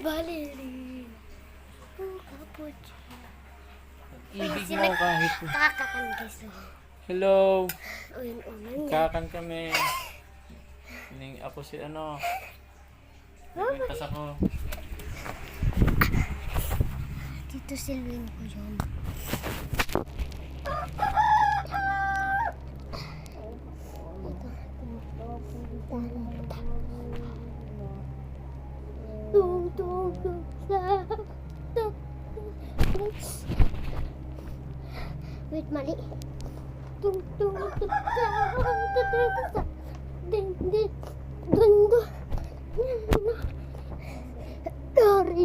Bale, rin. Kapot. Ibig mo kahit... Kakakan guys. Hello! Uyan-uyan yan. Kakan kami. Ako si ano. Nagpintas ako. Dito silwin ko yun. Tung tung tung sa tung. Wait, mali. Tung tung tung sa ding ding dun dun. Sorry.